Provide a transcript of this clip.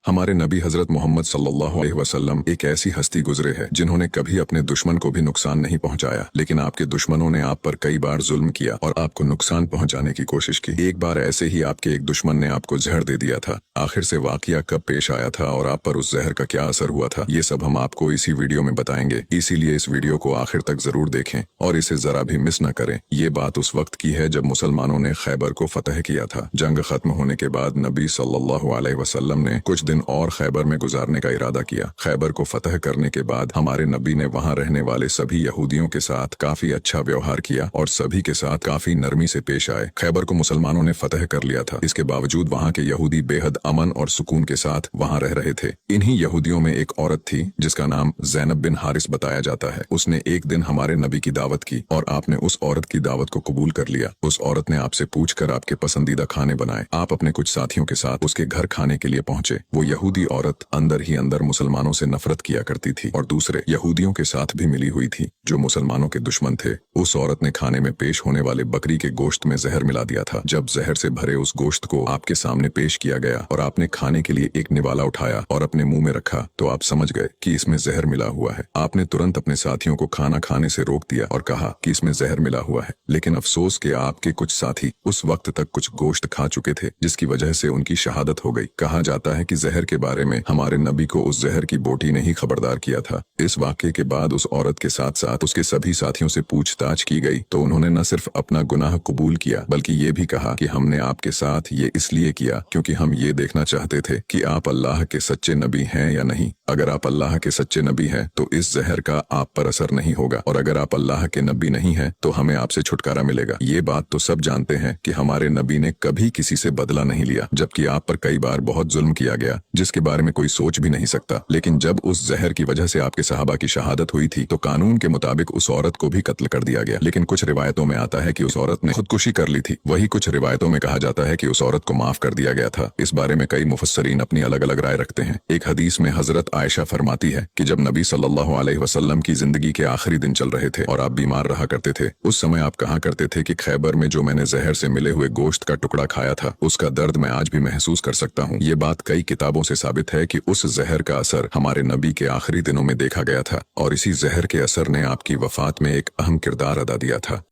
हमारे नबी हजरत मोहम्मद सल्लल्लाहु अलैहि वसल्लम एक ऐसी हस्ती गुजरे है जिन्होंने कभी अपने दुश्मन को भी नुकसान नहीं पहुंचाया, लेकिन आपके दुश्मनों ने आप पर कई बार जुल्म किया और आपको नुकसान पहुंचाने की कोशिश की। एक बार ऐसे ही आपके एक दुश्मन ने आपको जहर दे दिया था। आखिर से वाकया कब पेश आया था और आप पर उस जहर का क्या असर हुआ था, ये सब हम आपको इसी वीडियो में बताएंगे। इसीलिए इस वीडियो को आखिर तक जरूर देखें और इसे जरा भी मिस न करें। ये बात उस वक्त की है जब मुसलमानों ने खैबर को फतह किया था। जंग खत्म होने के बाद नबी सल्लल्लाहु अलैहि वसल्लम ने कुछ दिन और खैबर में गुजारने का इरादा किया। खैबर को फतह करने के बाद हमारे नबी ने वहां रहने वाले सभी यहूदियों के साथ काफी अच्छा व्यवहार किया और सभी के साथ काफी नरमी से पेश आए। खैबर को मुसलमानों ने फतह कर लिया था, इसके बावजूद वहां के यहूदी बेहद अमन और सुकून के साथ वहां रह रहे थे। इन्हीं यहूदियों में एक औरत थी जिसका नाम ज़ैनब बिन हारिस बताया जाता है। उसने एक दिन हमारे नबी की दावत की और आपने उस औरत की दावत को कबूल कर लिया। उस औरत ने आपसे पूछकर आपके पसंदीदा खाने बनाए। आप अपने कुछ साथियों के साथ उसके घर खाने के लिए पहुंचे। वो यहूदी औरत अंदर ही अंदर मुसलमानों से नफरत किया करती थी और दूसरे यहूदियों के साथ भी मिली हुई थी जो मुसलमानों के दुश्मन थे। उस औरत ने खाने में पेश होने वाले बकरी के गोश्त में जहर मिला दिया था। जब जहर से भरे उस गोश्त को आपके सामने पेश किया गया और आपने खाने के लिए एक निवाला उठाया और अपने मुंह में रखा तो आप समझ गए कि इसमें जहर मिला हुआ है। आपने तुरंत अपने साथियों को खाना खाने से रोक दिया और कहा कि इसमें जहर मिला हुआ है, लेकिन अफसोस कि आपके कुछ साथी उस वक्त तक कुछ गोश्त खा चुके थे जिसकी वजह से उनकी शहादत हो गई। कहा जाता है कि जहर के बारे में हमारे नबी को उस जहर की बोटी ने ही खबरदार किया था। इस वाक़े के बाद उस औरत के साथ साथ उसके सभी साथियों से पूछताछ की गई तो उन्होंने न सिर्फ अपना गुनाह कबूल किया बल्कि ये भी कहा कि हमने आपके साथ ये इसलिए किया क्योंकि हम ये देखना चाहते थे कि आप अल्लाह के सच्चे नबी हैं या नहीं। अगर आप अल्लाह के सच्चे नबी हैं तो इस जहर का आप पर असर नहीं होगा और अगर आप अल्लाह के नबी नहीं हैं तो हमें आपसे छुटकारा मिलेगा। ये बात तो सब जानते हैं कि हमारे नबी ने कभी किसी से बदला नहीं लिया, जबकि आप पर कई बार बहुत जुल्म किया गया जिसके बारे में कोई सोच भी नहीं सकता। लेकिन जब उस जहर की वजह से आपके सहाबा की शहादत हुई थी तो कानून के मुताबिक उस औरत को भी कत्ल कर दिया गया। लेकिन कुछ रिवायतों में आता है कि उस औरत ने खुदकुशी कर ली थी। वही कुछ रिवायतों में कहा जाता है कि उस औरत को माफ कर दिया गया था। इस बारे में कई मुफस्सरीन अपनी अलग अलग राय रखते हैं। एक हदीस में हजरत आयशा फरमाती है कि जब नबी सल्लल्लाहु अलैहि वसल्लम की जिंदगी के आखिरी दिन चल रहे थे और आप बीमार रहा करते थे, उस समय आप कहा करते थे कि खैबर में जो मैंने जहर से मिले हुए गोश्त का टुकड़ा खाया था उसका दर्द मैं आज भी महसूस कर सकता हूँ। ये बात कई किताबों से साबित है कि उस जहर का असर हमारे नबी के आखिरी दिनों में देखा गया था और इसी जहर के असर ने आपकी वफात में एक अहम किरदार अदा दिया था।